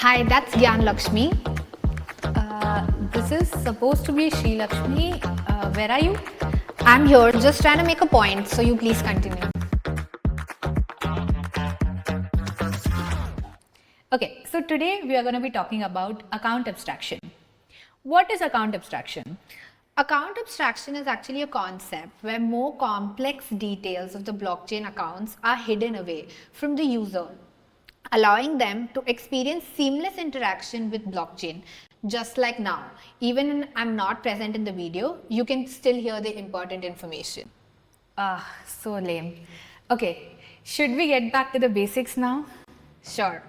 Hi, that's Gyan Lakshmi. This is supposed to be Sri Lakshmi. Where are you? I'm here just trying to make a point, so you please continue. Okay, so today we are going to be talking about account abstraction. What is account abstraction? Account abstraction is actually a concept where more complex details of the blockchain accounts are hidden away from the user, allowing them to experience seamless interaction with blockchain. Just like now, even when I'm not present in the video, you can still hear the important information. So lame. Okay, should we get back to the basics now? Sure.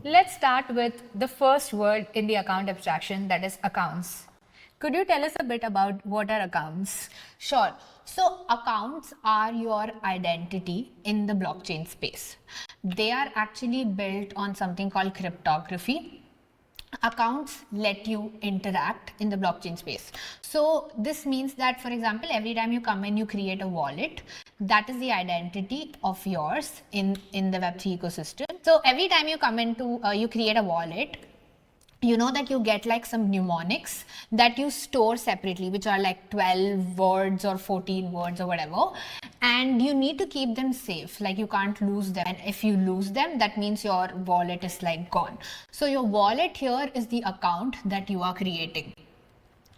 Let's start with the first word in the account abstraction, that is accounts. Could you tell us a bit about what are accounts? Sure. So accounts are your identity in the blockchain space. They are actually built on something called cryptography. Accounts let you interact in the blockchain space. So this means that, for example, every time you come in, you create a wallet. That is the identity of yours in the Web3 ecosystem. So every time you come into, you create a wallet, you know that you get like some mnemonics that you store separately, which are like 12 words or 14 words or whatever. And you need to keep them safe, like you can't lose them. And if you lose them, that means your wallet is like gone. So your wallet here is the account that you are creating.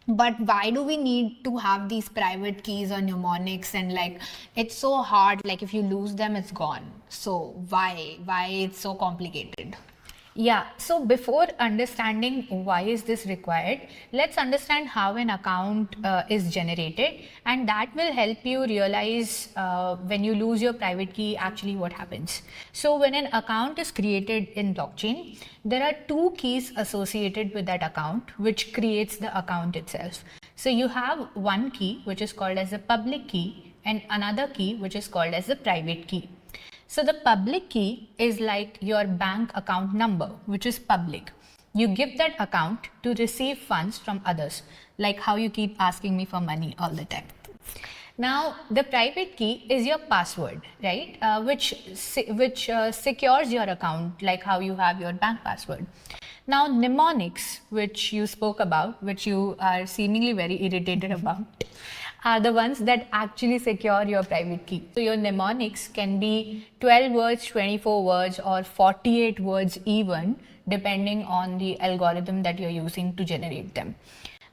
But why do we need to have these private keys or mnemonics? And like, it's so hard, like if you lose them, it's gone. So why it's so complicated? Yeah, so before understanding why is this required, let's understand how an account is generated, and that will help you realize when you lose your private key, actually what happens. So when an account is created in blockchain, there are two keys associated with that account, which creates the account itself. So you have one key, which is called as the public key, and another key, which is called as the private key. So the public key is like your bank account number, which is public. You give that account to receive funds from others, like how you keep asking me for money all the time. Now, the private key is your password, right? Which secures your account, like how you have your bank password. Now, mnemonics, which you spoke about, which you are seemingly very irritated about, are the ones that actually secure your private key. So your mnemonics can be 12 words, 24 words, or 48 words even, depending on the algorithm that you're using to generate them.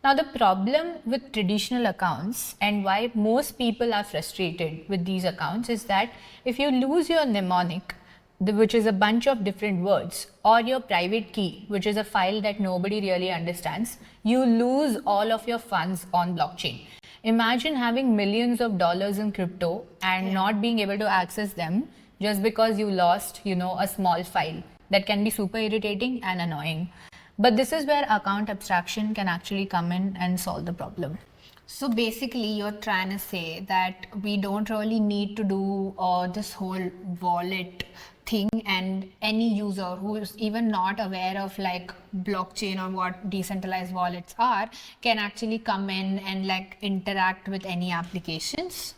Now, the problem with traditional accounts and why most people are frustrated with these accounts is that if you lose your mnemonic, which is a bunch of different words, or your private key, which is a file that nobody really understands, you lose all of your funds on blockchain. Imagine having millions of dollars in crypto and not being able to access them just because you lost, a small file. That can be super irritating and annoying. But this is where account abstraction can actually come in and solve the problem. So basically, you're trying to say that we don't really need to do this whole wallet thing, and any user who is even not aware of like blockchain or what decentralized wallets are can actually come in and like interact with any applications.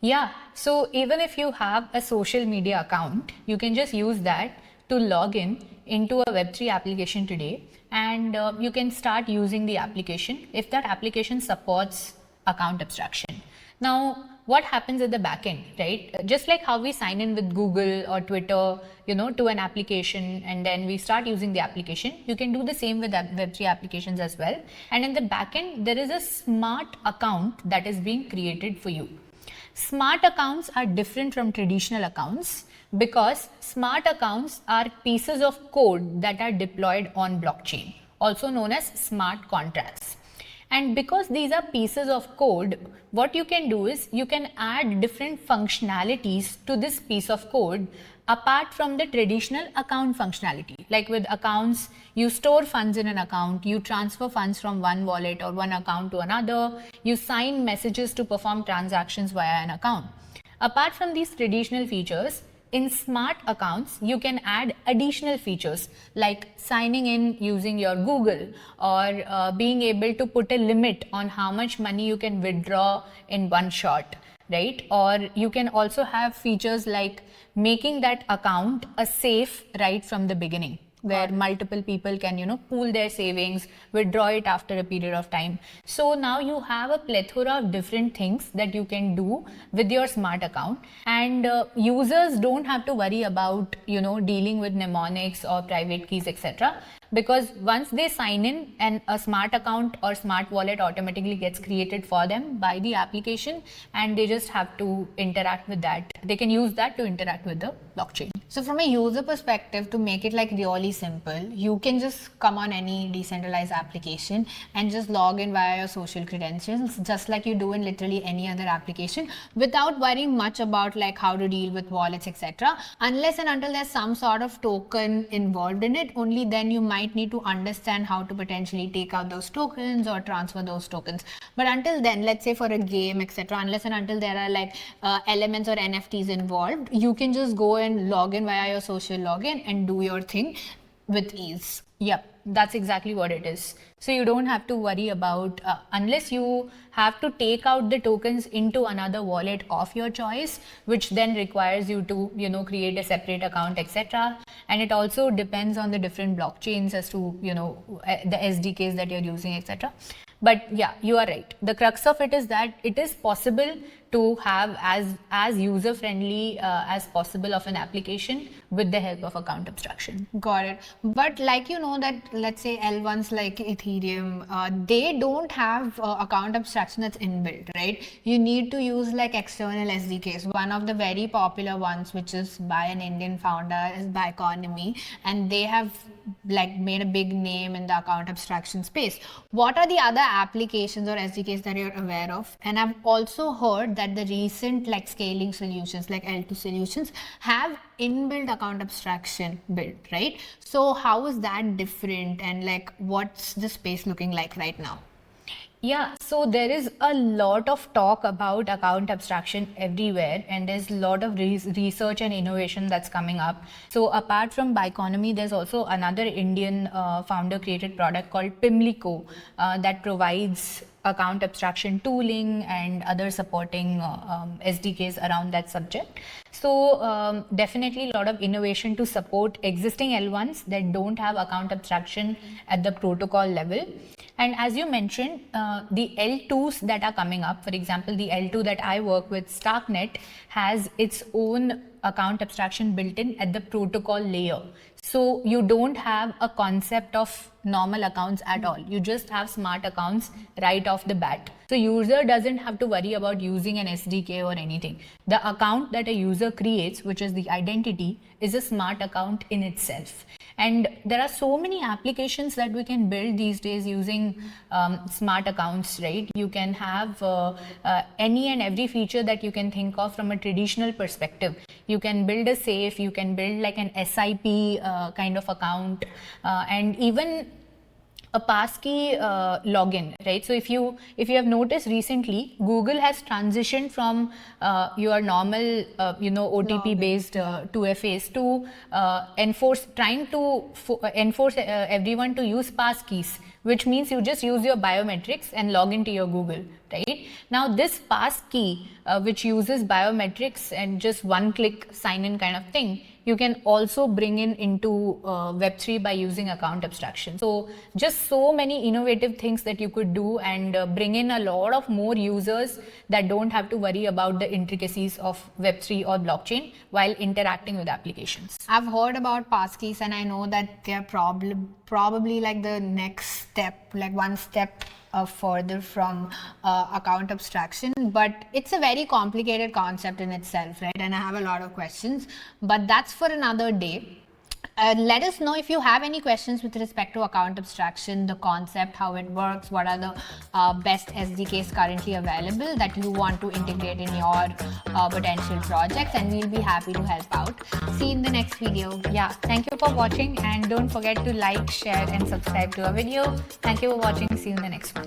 Yeah, so even if you have a social media account, you can just use that to log in into a Web3 application today, and you can start using the application if that application supports account abstraction. Now, what happens at the backend, right? Just like how we sign in with Google or Twitter, to an application, and then we start using the application, you can do the same with Web3 applications as well. And in the backend, there is a smart account that is being created for you. Smart accounts are different from traditional accounts because smart accounts are pieces of code that are deployed on blockchain, also known as smart contracts. And because these are pieces of code, what you can do is you can add different functionalities to this piece of code apart from the traditional account functionality. Like with accounts, you store funds in an account, you transfer funds from one wallet or one account to another, you sign messages to perform transactions via an account. Apart from these traditional features, in smart accounts, you can add additional features like signing in using your Google, or being able to put a limit on how much money you can withdraw in one shot. right? Or you can also have features like making that account a safe right from the beginning, where multiple people can, pool their savings, withdraw it after a period of time. So now you have a plethora of different things that you can do with your smart account, and users don't have to worry about, dealing with mnemonics or private keys, etc. Because once they sign in, and a smart account or smart wallet automatically gets created for them by the application, and they just have to interact with that. They can use that to interact with the blockchain. So from a user perspective, to make it like really simple, you can just come on any decentralized application and just log in via your social credentials, just like you do in literally any other application, without worrying much about like how to deal with wallets, etc. Unless and until there's some sort of token involved in it, only then you might need to understand how to potentially take out those tokens or transfer those tokens. But until then, let's say for a game, etc., unless and until there are like elements or NFTs involved, you can just go and log in via your social login and do your thing with ease. Yep, that's exactly what it is. So you don't have to worry about, unless you have to take out the tokens into another wallet of your choice, which then requires you to, create a separate account, etc. And it also depends on the different blockchains as to, the SDKs that you're using, etc. But yeah, you are right. The crux of it is that it is possible to have as user friendly as possible of an application with the help of account abstraction. Got it. But like that, let's say L1s like Ethereum, they don't have account abstraction that's inbuilt, right? You need to use like external SDKs. One of the very popular ones, which is by an Indian founder, is Bioeconomy, and they have like made a big name in the account abstraction space. What are the other applications or SDKs that you're aware of? And I've also heard that the recent like scaling solutions like L2 solutions have inbuilt account abstraction built, right? So how is that different, and like what's the space looking like right now? Yeah, so there is a lot of talk about account abstraction everywhere, and there's a lot of research and innovation that's coming up. So apart from Bioeconomy, there's also another Indian founder created product called Pimlico that provides account abstraction tooling and other supporting SDKs around that subject. So definitely a lot of innovation to support existing L1s that don't have account abstraction at the protocol level. And as you mentioned, the L2s that are coming up, for example, the L2 that I work with, Starknet, has its own account abstraction built in at the protocol layer. So you don't have a concept of normal accounts at all. You just have smart accounts right off the bat. So user doesn't have to worry about using an SDK or anything. The account that a user creates, which is the identity, is a smart account in itself. And there are so many applications that we can build these days using smart accounts, right? You can have any and every feature that you can think of from a traditional perspective. You can build a safe, you can build like an SIP kind of account, and even a passkey login, right? So if you have noticed recently, Google has transitioned from your normal OTP based 2FAs to trying to enforce everyone to use passkeys, which means you just use your biometrics and log into your Google, right? Now this passkey, which uses biometrics and just one click sign in kind of thing, you can also bring into Web3 by using account abstraction. So just so many innovative things that you could do, and bring in a lot of more users that don't have to worry about the intricacies of Web3 or blockchain while interacting with applications. I've heard about passkeys, and I know that they're probably like the next step, like one step further from account abstraction, but it's a very complicated concept in itself, right? And I have a lot of questions, but that's for another day. Let us know if you have any questions with respect to account abstraction, the concept, how it works, what are the best SDKs currently available that you want to integrate in your potential projects, and we'll be happy to help out. See you in the next video. Yeah, thank you for watching, and don't forget to like, share and subscribe to our video. Thank you for watching. See you in the next one.